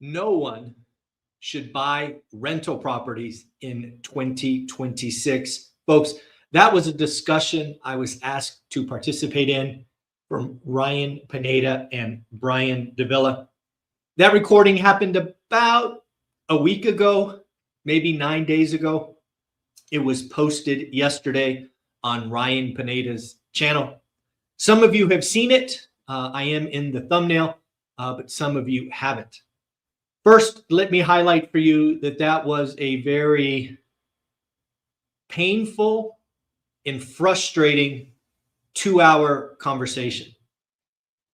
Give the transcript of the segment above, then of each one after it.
No one should buy rental properties in 2026. Folks, that was a discussion I was asked to participate in from Ryan Pineda and Brian Davila. That recording happened about a week ago, maybe 9 days ago. It was posted yesterday on Ryan Pineda's channel. Some of you have seen it. I am in the thumbnail, but some of you haven't. First, let me highlight for you that that was a very painful and frustrating 2-hour conversation.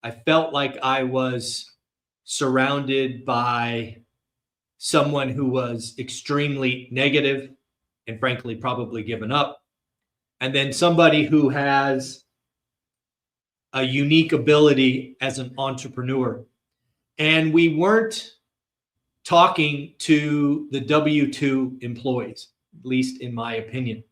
I felt like I was surrounded by someone who was extremely negative and frankly probably given up, and then somebody who has a unique ability as an entrepreneur. And we weren't talking to the W-2 employees, at least in my opinion.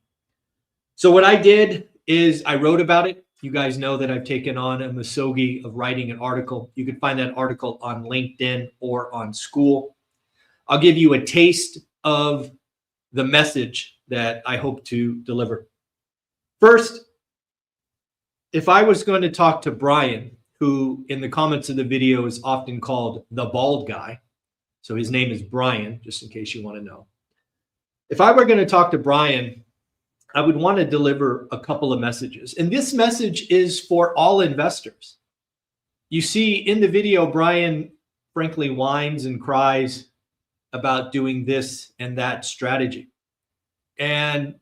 So what I did is I wrote about it. You guys know that I've taken on a misogi of writing an article. You can find that article on LinkedIn or on School. I'll give you a taste of the message that I hope to deliver. First, if I was going to talk to Brian, who in the comments of the video is often called the bald guy, so his name is Brian, just in case you want to know. If I were going to talk to Brian, I would want to deliver a couple of messages. And this message is for all investors. You see in the video, Brian frankly whines and cries about doing this and that strategy. And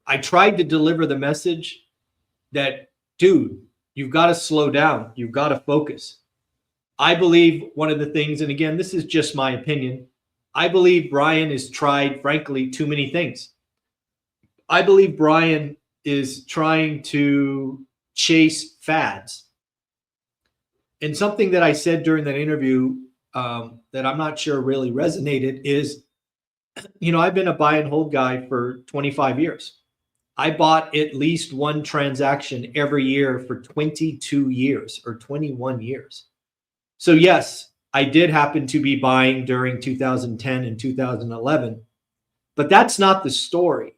I tried to deliver the message that, dude, you've got to slow down. You've got to focus. I believe one of the things, and again, this is just my opinion, I believe Brian has tried, frankly, too many things. I believe Brian is trying to chase fads. And something that I said during that interview that I'm not sure really resonated is, you know, I've been a buy and hold guy for 25 years. I bought at least one transaction every year for 22 years or 21 years. So yes, I did happen to be buying during 2010 and 2011, but that's not the story.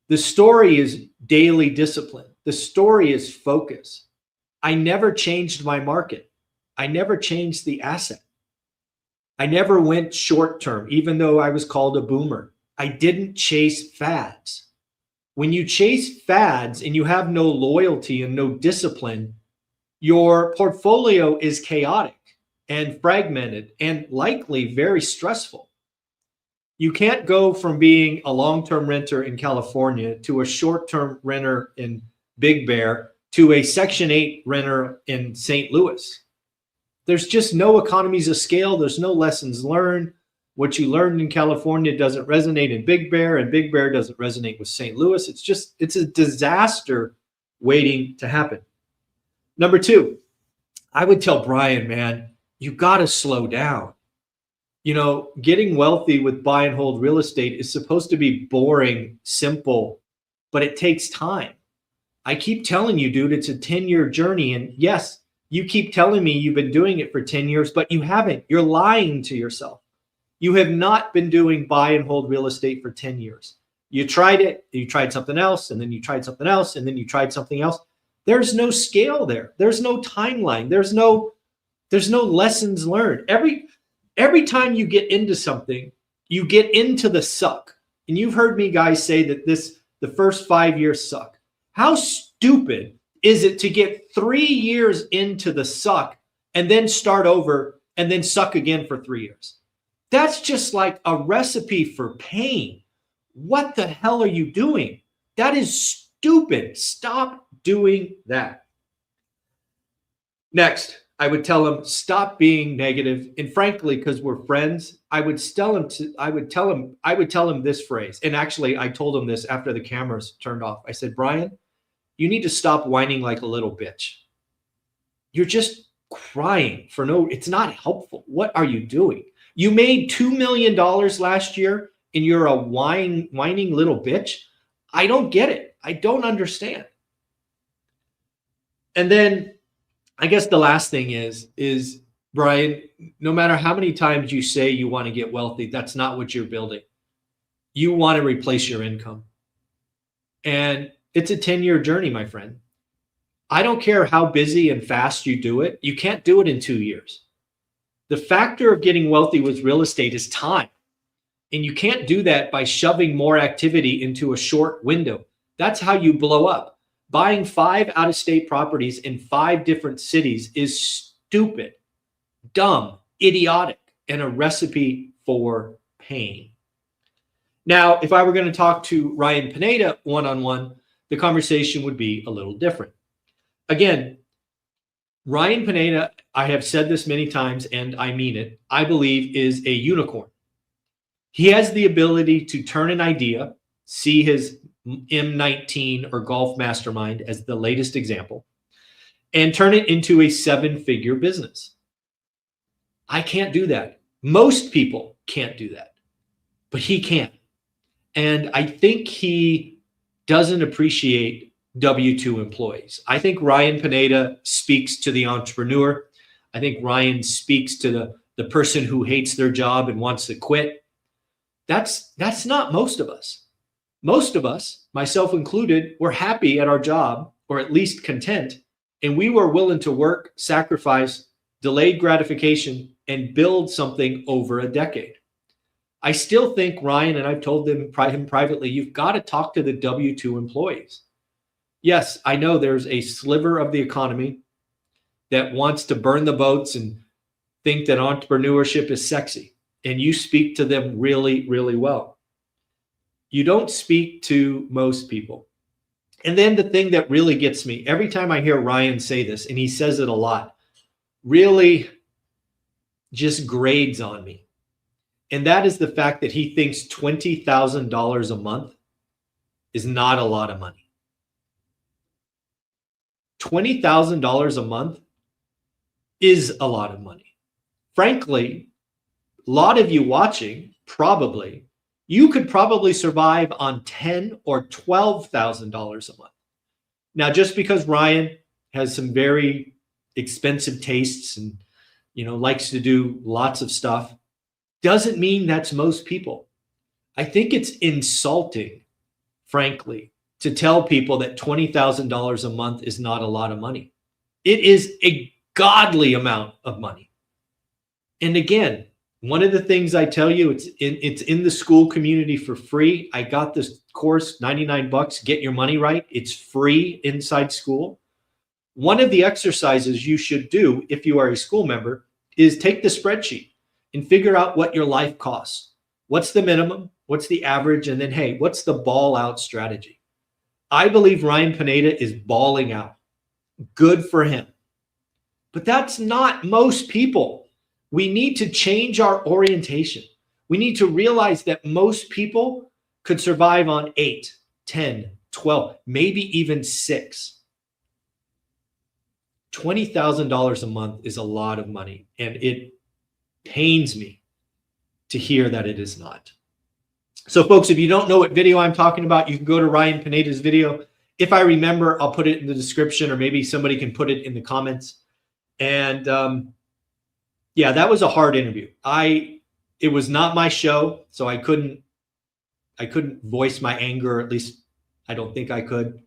The story is daily discipline. The story is focus. I never changed my market. I never changed the asset. I never went short term, even though I was called a boomer. I didn't chase fads. When you chase fads and you have no loyalty and no discipline, your portfolio is chaotic and fragmented and likely very stressful. You can't go from being a long-term renter in California to a short-term renter in Big Bear to a Section 8 renter in St. Louis. There's just no economies of scale. There's no lessons learned. What you learned in California doesn't resonate in Big Bear, and Big Bear doesn't resonate with St. Louis. It's a disaster waiting to happen. Number two, I would tell Brian, man, you got to slow down. You know, getting wealthy with buy and hold real estate is supposed to be boring, simple, but it takes time. I keep telling you, dude, it's a 10-year journey. And yes, you keep telling me you've been doing it for 10 years, but you haven't. You're lying to yourself. You have not been doing buy and hold real estate for 10 years. You tried it, you tried something else, and then you tried something else, and then you tried something else. There's no scale there. There's no timeline. There's no lessons learned. Every time you get into something, you get into the suck. And you've heard me guys say that the first 5 years suck. How stupid is it to get 3 years into the suck and then start over and then suck again for 3 years? That's just like a recipe for pain. What the hell are you doing? That is stupid. Stop doing that. Next, I would tell him, stop being negative. And frankly, because we're friends, I would tell him this phrase. And actually, I told him this after the cameras turned off. I said, Brian, you need to stop whining like a little bitch. You're just crying for it's not helpful. What are you doing? You made $2 million last year and you're a whining little bitch. I don't get it. I don't understand. And then I guess the last thing is Brian, no matter how many times you say you want to get wealthy, that's not what you're building. You want to replace your income. And it's a 10-year journey, my friend. I don't care how busy and fast you do it. You can't do it in 2 years. The factor of getting wealthy with real estate is time. And you can't do that by shoving more activity into a short window. That's how you blow up. Buying 5 out-of-state properties in 5 different cities is stupid, dumb, idiotic, and a recipe for pain. Now, if I were going to talk to Ryan Pineda one-on-one, the conversation would be a little different. Again, Ryan Pineda, I have said this many times and I mean it, I believe is a unicorn. He has the ability to turn an idea, see his M19 or Golf Mastermind as the latest example, and turn it into a 7-figure business. I can't do that. Most people can't do that, but he can. And I think he doesn't appreciate W-2 employees. I think Ryan Pineda speaks to the entrepreneur. I think Ryan speaks to the person who hates their job and wants to quit. That's not most of us. Most of us, myself included, were happy at our job, or at least content, and we were willing to work, sacrifice, delayed gratification, and build something over a decade. I still think Ryan, and I've told him privately, you've got to talk to the W-2 employees. Yes, I know there's a sliver of the economy that wants to burn the boats and think that entrepreneurship is sexy. And you speak to them really, really well. You don't speak to most people. And then the thing that really gets me, every time I hear Ryan say this, and he says it a lot, really just grades on me. And that is the fact that he thinks $20,000 a month is not a lot of money. $20,000 a month is a lot of money. Frankly, a lot of you watching, you could probably survive on $10,000 or $12,000 a month. Now, just because Ryan has some very expensive tastes and likes to do lots of stuff, doesn't mean that's most people. I think it's insulting, frankly, to tell people that $20,000 a month is not a lot of money. It is a godly amount of money. And again, one of the things I tell you, it's in the school community for free. I got this course, $99, Get Your Money Right. It's free inside school. One of the exercises you should do if you are a school member is take the spreadsheet and figure out what your life costs. What's the minimum? What's the average? And then, hey, what's the ball out strategy? I believe Ryan Pineda is balling out. Good for him. But that's not most people. We need to change our orientation. We need to realize that most people could survive on 8, 10, 12, maybe even 6. $20,000 a month is a lot of money, and it pains me to hear that it is not. So folks, if you don't know what video I'm talking about, you can go to Ryan Pineda's video. If I remember, I'll put it in the description, or maybe somebody can put it in the comments. And yeah, that was a hard interview. It was not my show, so I couldn't voice my anger, or at least I don't think I could.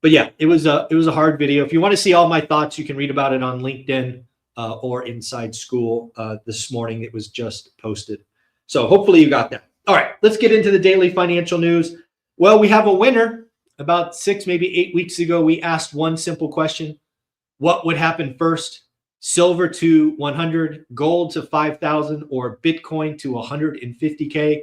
But yeah, it was a hard video. If you want to see all my thoughts, you can read about it on LinkedIn or Inside School this morning. It was just posted. So hopefully you got that. All right, let's get into the daily financial news. Well, we have a winner. About 6, maybe 8 weeks ago, we asked one simple question. What would happen first? Silver to 100, gold to 5,000, or Bitcoin to 150K?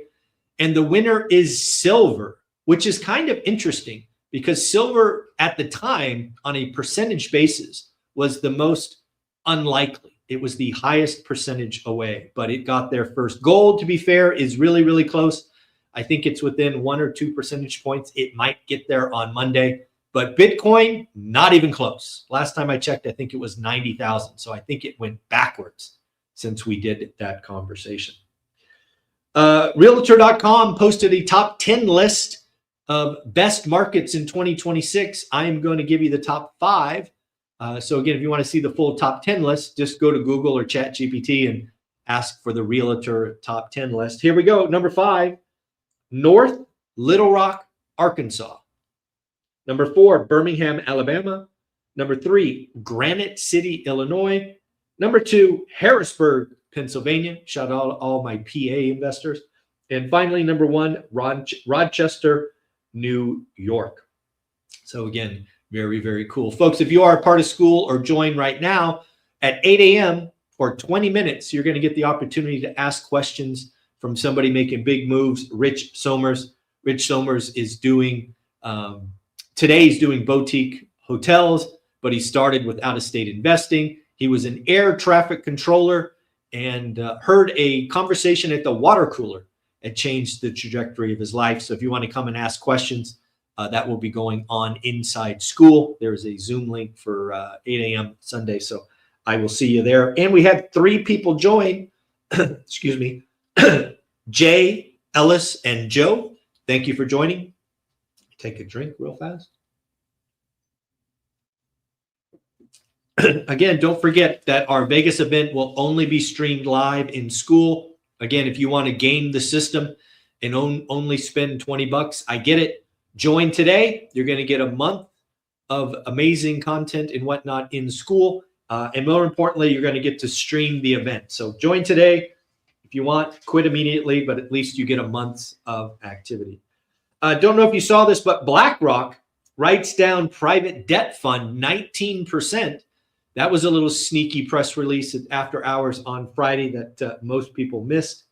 And the winner is silver, which is kind of interesting because silver at the time on a percentage basis was the most unlikely. It was the highest percentage away, but it got there first. Gold, to be fair, is really, really close. I think it's within 1 or 2 percentage points. It might get there on Monday, but Bitcoin, not even close. Last time I checked, I think it was 90,000. So I think it went backwards since we did that conversation. Realtor.com posted a top 10 list of best markets in 2026. I am going to give you the top 5. So again, if you want to see the full top 10 list, just go to Google or ChatGPT and ask for the Realtor top 10 list. Here we go. Number 5, North Little Rock, Arkansas. Number 4, Birmingham, Alabama. Number 3, Granite City, Illinois. Number 2, Harrisburg, Pennsylvania. Shout out all my PA investors. And finally, number 1, Rochester, New York. So again, very, very cool. Folks, if you are a part of school or join right now at 8 a.m. or 20 minutes, you're going to get the opportunity to ask questions from somebody making big moves, Rich Somers. Rich Somers is doing, today he's doing boutique hotels, but he started with out-of-state investing. He was an air traffic controller and heard a conversation at the water cooler and changed the trajectory of his life. So if you want to come and ask questions, that will be going on inside school. There's a Zoom link for 8 a.m. Sunday. So I will see you there. And we had 3 people join. Excuse me. Jay, Ellis, and Joe. Thank you for joining. Take a drink real fast. Again, don't forget that our Vegas event will only be streamed live in school. Again, if you want to game the system and only spend 20 bucks, I get it. Join today. You're going to get a month of amazing content and whatnot in school. And more importantly, you're going to get to stream the event. So join today. If you want, quit immediately, but at least you get a month of activity. Don't know if you saw this, but BlackRock writes down private debt fund 19%. That was a little sneaky press release after hours on Friday that most people missed.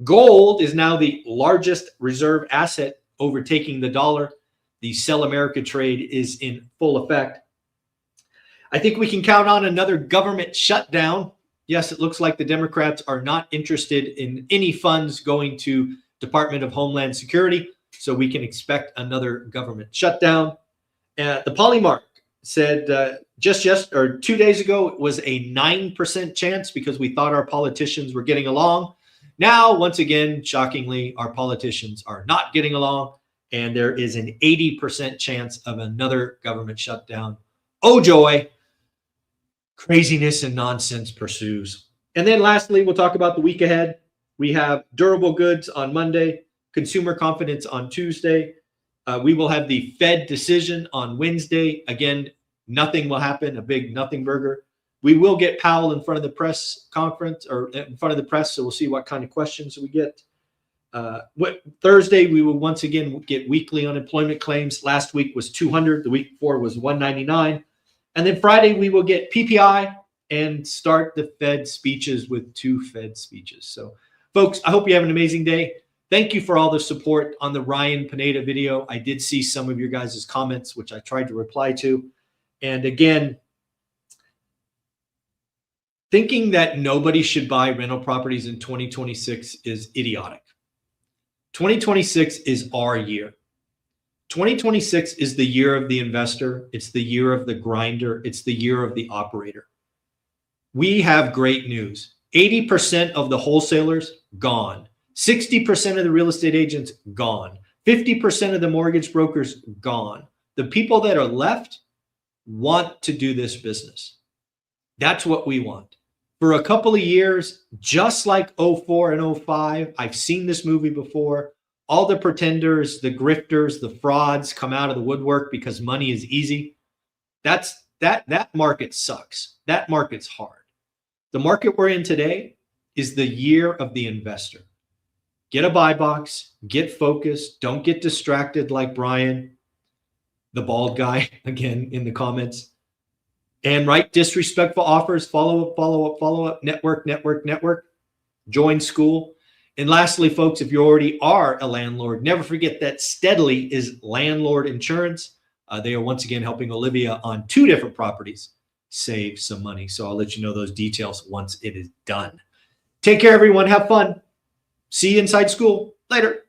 Gold is now the largest reserve asset, overtaking the dollar. The Sell America trade is in full effect. I think we can count on another government shutdown. Yes, it looks like the Democrats are not interested in any funds going to Department of Homeland Security, so we can expect another government shutdown. The Polymark said just 2 days ago it was a 9% chance because we thought our politicians were getting along. Now, once again, shockingly, our politicians are not getting along, and there is an 80% chance of another government shutdown. Oh, joy. Craziness and nonsense pursues. And then lastly, we'll talk about the week ahead. We have durable goods on Monday, consumer confidence on Tuesday. We will have the Fed decision on Wednesday. Again, nothing will happen, a big nothing burger. We will get Powell in front of the press conference or in front of the press, so we'll see what kind of questions we get. Thursday, we will once again get weekly unemployment claims. Last week was 200. The week before was 199. And then Friday, we will get PPI and start the Fed speeches with 2 Fed speeches. So, folks, I hope you have an amazing day. Thank you for all the support on the Ryan Pineda video. I did see some of your guys' comments, which I tried to reply to. And again, thinking that nobody should buy rental properties in 2026 is idiotic. 2026 is our year. 2026 is the year of the investor. It's the year of the grinder. It's the year of the operator. We have great news. 80% of the wholesalers gone. 60% of the real estate agents gone. 50% of the mortgage brokers gone. The people that are left want to do this business. That's what we want. For a couple of years, just like 04 and 05, I've seen this movie before. All the pretenders, the grifters, the frauds come out of the woodwork because money is easy. That market sucks. That market's hard. The market we're in today is the year of the investor. Get a buy box, get focused, don't get distracted like Brian, the bald guy, again, in the comments. And write disrespectful offers, follow up, network, join school. And lastly, folks, if you already are a landlord, never forget that Steadily is landlord insurance. They are once again helping Olivia on 2 different properties save some money. So I'll let you know those details once it is done. Take care, everyone. Have fun. See you inside school. Later.